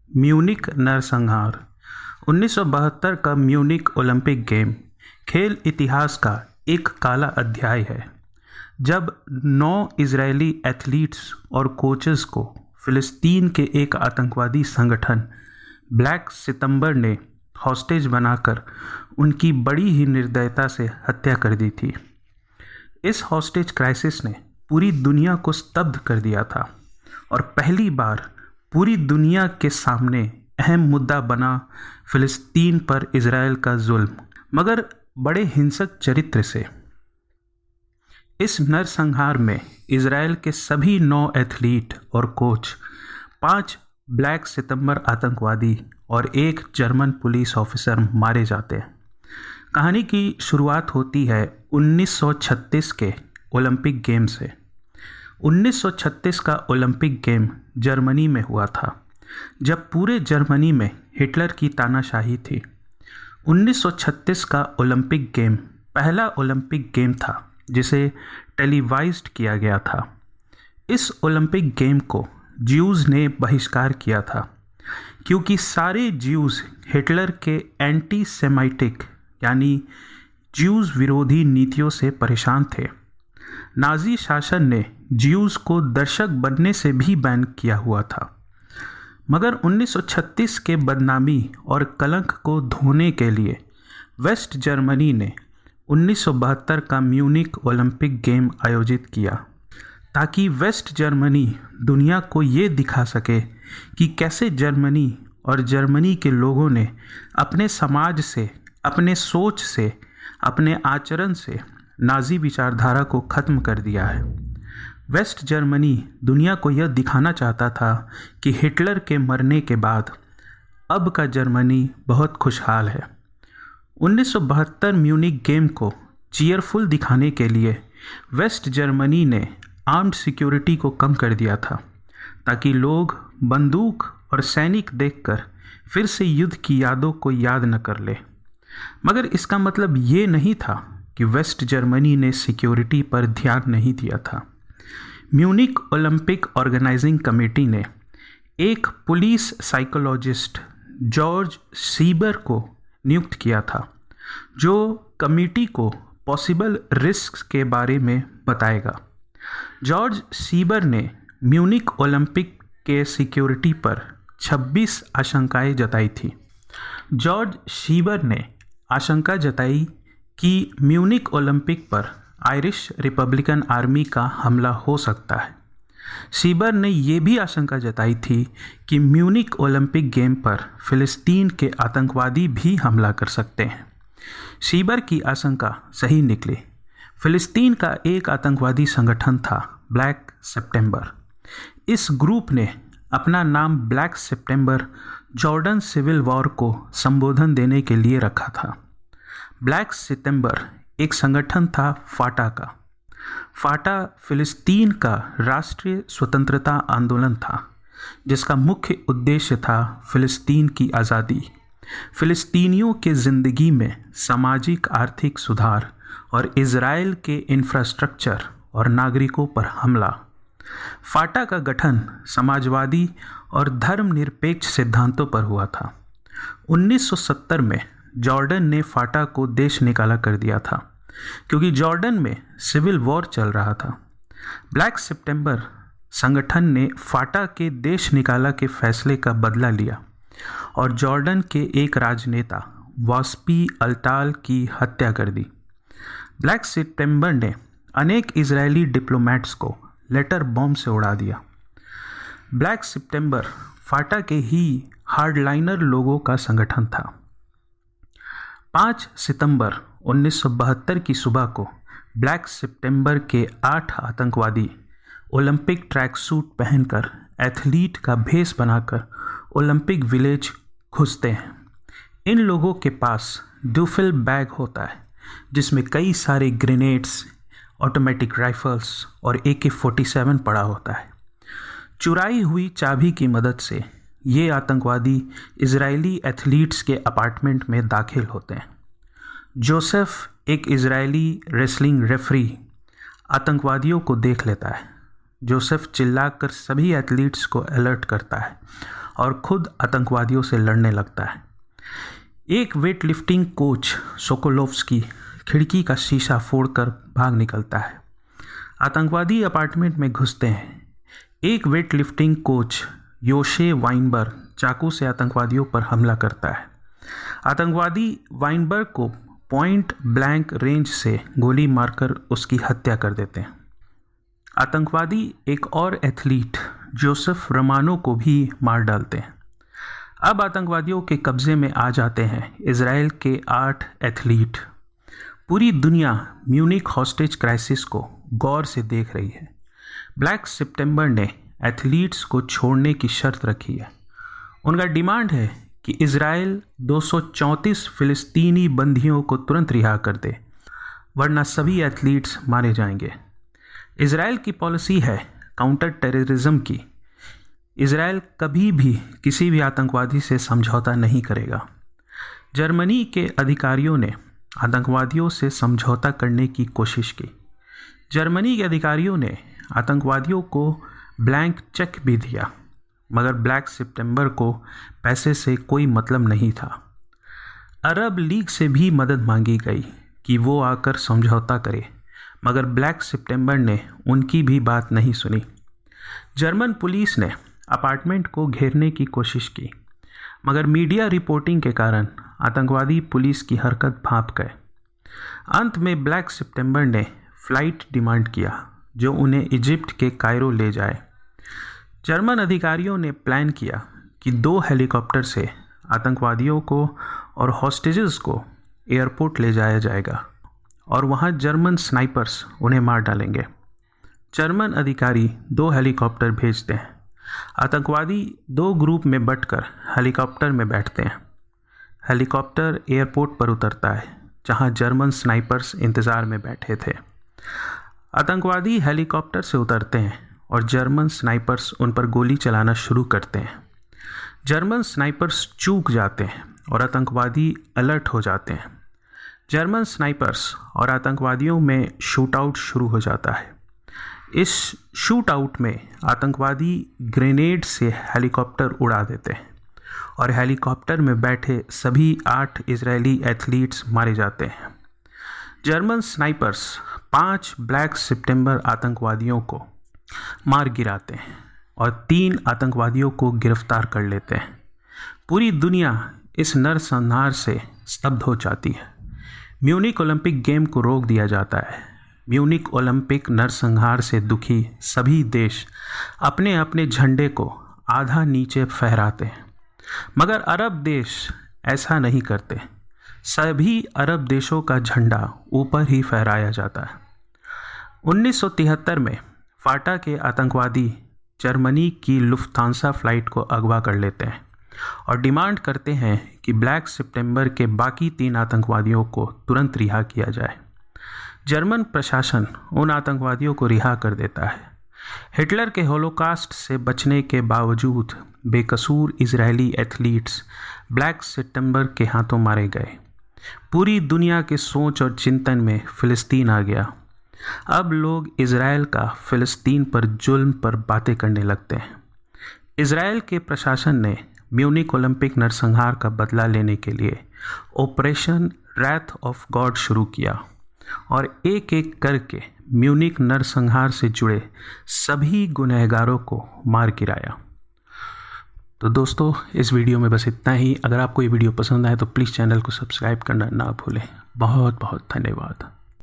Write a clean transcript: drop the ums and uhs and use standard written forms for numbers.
Munich नरसंहार 1972 का Munich Olympic game खेल इतिहास का एक काला अध्याय है, जब 9 इजरायली एथलीट्स और कोचेस को फिलिस्तीन के एक आतंकवादी संगठन ब्लैक सितंबर ने हॉस्टेज बनाकर उनकी बड़ी ही निर्दयता से हत्या कर दी थी। इस हॉस्टेज क्राइसिस ने पूरी दुनिया को स्तब्ध कर दिया था और पहली बार पूरी दुनिया के सामने अहम मुद्दा बना फिलिस्तीन पर इजराइल का जुल्म, मगर बड़े हिंसक चरित्र से। इस नरसंहार में इजराइल के सभी 9 एथलीट और कोच, 5 ब्लैक सितंबर आतंकवादी और 1 जर्मन पुलिस ऑफिसर मारे जाते हैं। कहानी की शुरुआत होती है 1936 के ओलंपिक गेम से। 1936 का ओलंपिक गेम जर्मनी में हुआ था, जब पूरे जर्मनी में हिटलर की तानाशाही थी। 1936 का ओलंपिक गेम पहला ओलंपिक गेम था जिसे टेलीवाइज्ड किया गया था। इस ओलंपिक गेम को ज्यूज ने बहिष्कार किया था क्योंकि सारे ज्यूज हिटलर के एंटी सेमाइटिक यानी ज्यूज विरोधी नीतियों से परेशान थे। नाजी शासन ने ज्यूज को दर्शक बनने से भी बैन किया हुआ था, मगर 1936 के बदनामी और कलंक को धोने के लिए वेस्ट जर्मनी ने 1972 का म्यूनिक ओलंपिक गेम आयोजित किया, ताकि वेस्ट जर्मनी दुनिया को ये दिखा सके कि कैसे जर्मनी और जर्मनी के लोगों ने अपने समाज से, अपने सोच से, अपने आचरण से नाजी विचारधारा को ख़त्म कर दिया है। वेस्ट जर्मनी दुनिया को यह दिखाना चाहता था कि हिटलर के मरने के बाद अब का जर्मनी बहुत खुशहाल है। 1972 म्यूनिक गेम को चीयरफुल दिखाने के लिए वेस्ट जर्मनी ने आर्म्ड सिक्योरिटी को कम कर दिया था, ताकि लोग बंदूक और सैनिक देखकर फिर से युद्ध की यादों को याद न कर ले। मगर इसका मतलब ये नहीं था कि वेस्ट जर्मनी ने सिक्योरिटी पर ध्यान नहीं दिया था। म्यूनिक ओलंपिक ऑर्गेनाइजिंग कमेटी ने एक पुलिस साइकोलॉजिस्ट जॉर्ज सीबर को नियुक्त किया था, जो कमेटी को पॉसिबल रिस्क के बारे में बताएगा। जॉर्ज सीबर ने म्यूनिक ओलंपिक के सिक्योरिटी पर 26 आशंकाएं जताई थी। जॉर्ज सीबर ने आशंका जताई कि म्यूनिक ओलंपिक पर आयरिश रिपब्लिकन आर्मी का हमला हो सकता है। सीबर ने यह भी आशंका जताई थी कि म्यूनिक ओलंपिक गेम पर फिलिस्तीन के आतंकवादी भी हमला कर सकते हैं। सीबर की आशंका सही निकली। फिलिस्तीन का एक आतंकवादी संगठन था ब्लैक सितंबर। इस ग्रुप ने अपना नाम ब्लैक सितंबर जॉर्डन सिविल वॉर को संबोधन देने के लिए रखा था। ब्लैक सितंबर एक संगठन था फाटा का। फाटा फिलिस्तीन का राष्ट्रीय स्वतंत्रता आंदोलन था, जिसका मुख्य उद्देश्य था फिलिस्तीन की आज़ादी, फिलिस्तीनियों के ज़िंदगी में सामाजिक आर्थिक सुधार और इज़राइल के इंफ्रास्ट्रक्चर और नागरिकों पर हमला। फाटा का गठन समाजवादी और धर्मनिरपेक्ष सिद्धांतों पर हुआ था। 1970 में जॉर्डन ने फाटा को देश निकाला कर दिया था, क्योंकि जॉर्डन में सिविल वॉर चल रहा था। ब्लैक सितंबर संगठन ने फाटा के देश निकाला के फैसले का बदला लिया और जॉर्डन के एक राजनेता वास्पी अल्ताल की हत्या कर दी। ब्लैक सितंबर ने अनेक इजरायली डिप्लोमेट्स को लेटर बॉम्ब से उड़ा दिया। ब्लैक सितंबर फाटा के ही हार्डलाइनर लोगों का संगठन था। 5 सितंबर 1972 की सुबह को ब्लैक सितंबर के 8 आतंकवादी ओलंपिक ट्रैक सूट पहनकर एथलीट का भेष बनाकर ओलंपिक विलेज घुसते हैं। इन लोगों के पास ड्यूफल बैग होता है, जिसमें कई सारे ग्रेनेड्स, ऑटोमेटिक राइफल्स और AK-47 पड़ा होता है। चुराई हुई चाबी की मदद से ये आतंकवादी इजरायली एथलीट्स के अपार्टमेंट में दाखिल होते हैं। जोसेफ एक इजरायली रेसलिंग रेफरी आतंकवादियों को देख लेता है। जोसेफ चिल्लाकर सभी एथलीट्स को अलर्ट करता है और खुद आतंकवादियों से लड़ने लगता है। एक वेट लिफ्टिंग कोच सोकोलोव्स्की खिड़की का शीशा फोड़कर भाग निकलता है। आतंकवादी अपार्टमेंट में घुसते हैं। एक वेट लिफ्टिंग कोच योशे वाइनबर्ग चाकू से आतंकवादियों पर हमला करता है। आतंकवादी वाइनबर्ग को पॉइंट ब्लैंक रेंज से गोली मारकर उसकी हत्या कर देते हैं। आतंकवादी एक और एथलीट जोसेफ रमानो को भी मार डालते हैं। अब आतंकवादियों के कब्जे में आ जाते हैं इजराइल के 8 एथलीट। पूरी दुनिया म्यूनिक हॉस्टेज क्राइसिस को गौर से देख रही है। ब्लैक सितंबर ने एथलीट्स को छोड़ने की शर्त रखी है। उनका डिमांड है कि इजराइल 234 फिलिस्तीनी बंदियों को तुरंत रिहा कर दे, वरना सभी एथलीट्स मारे जाएंगे। इजराइल की पॉलिसी है काउंटर टेररिज्म की। इजराइल कभी भी किसी भी आतंकवादी से समझौता नहीं करेगा। जर्मनी के अधिकारियों ने आतंकवादियों से समझौता करने की कोशिश की। जर्मनी के अधिकारियों ने आतंकवादियों को ब्लैंक चेक भी दिया, मगर ब्लैक सितंबर को पैसे से कोई मतलब नहीं था। अरब लीग से भी मदद मांगी गई कि वो आकर समझौता करे, मगर ब्लैक सितंबर ने उनकी भी बात नहीं सुनी। जर्मन पुलिस ने अपार्टमेंट को घेरने की कोशिश की, मगर मीडिया रिपोर्टिंग के कारण आतंकवादी पुलिस की हरकत भांप गए। अंत में ब्लैक सितंबर ने फ्लाइट डिमांड किया जो उन्हें इजिप्ट के कायरो ले जाए। जर्मन अधिकारियों ने प्लान किया कि 2 हेलीकॉप्टर से आतंकवादियों को और हॉस्टेजेस को एयरपोर्ट ले जाया जाएगा और वहां जर्मन स्नाइपर्स उन्हें मार डालेंगे। जर्मन अधिकारी 2 हेलीकॉप्टर भेजते हैं। आतंकवादी 2 ग्रुप में बंटकर हेलीकॉप्टर में बैठते हैं। हेलीकॉप्टर एयरपोर्ट पर उतरता है, जहां जर्मन स्नाइपर्स इंतज़ार में बैठे थे। आतंकवादी हेलीकॉप्टर से उतरते हैं और जर्मन स्नाइपर्स उन पर गोली चलाना शुरू करते हैं। जर्मन स्नाइपर्स चूक जाते हैं और आतंकवादी अलर्ट हो जाते हैं। जर्मन स्नाइपर्स और आतंकवादियों में शूटआउट शुरू हो जाता है। इस शूटआउट में आतंकवादी ग्रेनेड से हेलीकॉप्टर उड़ा देते हैं और हेलीकॉप्टर में बैठे सभी 8 इजरायली एथलीट्स मारे जाते हैं। जर्मन स्नाइपर्स 5 ब्लैक सितंबर आतंकवादियों को मार गिराते हैं और 3 आतंकवादियों को गिरफ्तार कर लेते हैं। पूरी दुनिया इस नरसंहार से स्तब्ध हो जाती है। म्यूनिक ओलंपिक गेम को रोक दिया जाता है। म्यूनिक ओलंपिक नरसंहार से दुखी सभी देश अपने अपने झंडे को आधा नीचे फहराते हैं, मगर अरब देश ऐसा नहीं करते। सभी अरब देशों का झंडा ऊपर ही फहराया जाता है। 1973 में फाटा के आतंकवादी जर्मनी की लुफ्तांसा फ्लाइट को अगवा कर लेते हैं और डिमांड करते हैं कि ब्लैक सितंबर के बाकी 3 आतंकवादियों को तुरंत रिहा किया जाए। जर्मन प्रशासन उन आतंकवादियों को रिहा कर देता है। हिटलर के होलोकास्ट से बचने के बावजूद बेकसूर इजरायली एथलीट्स ब्लैक सितंबर के हाथों मारे गए। पूरी दुनिया के सोच और चिंतन में फ़िलिस्तीन आ गया। अब लोग इजराइल का फ़िलिस्तीन पर जुल्म पर बातें करने लगते हैं। इजराइल के प्रशासन ने म्यूनिक ओलंपिक नरसंहार का बदला लेने के लिए ऑपरेशन रैथ ऑफ गॉड शुरू किया और एक एक करके म्यूनिक नरसंहार से जुड़े सभी गुनहगारों को मार गिराया। तो दोस्तों, इस वीडियो में बस इतना ही। अगर आपको ये वीडियो पसंद आए तो प्लीज़ चैनल को सब्सक्राइब करना ना भूलें। बहुत बहुत धन्यवाद।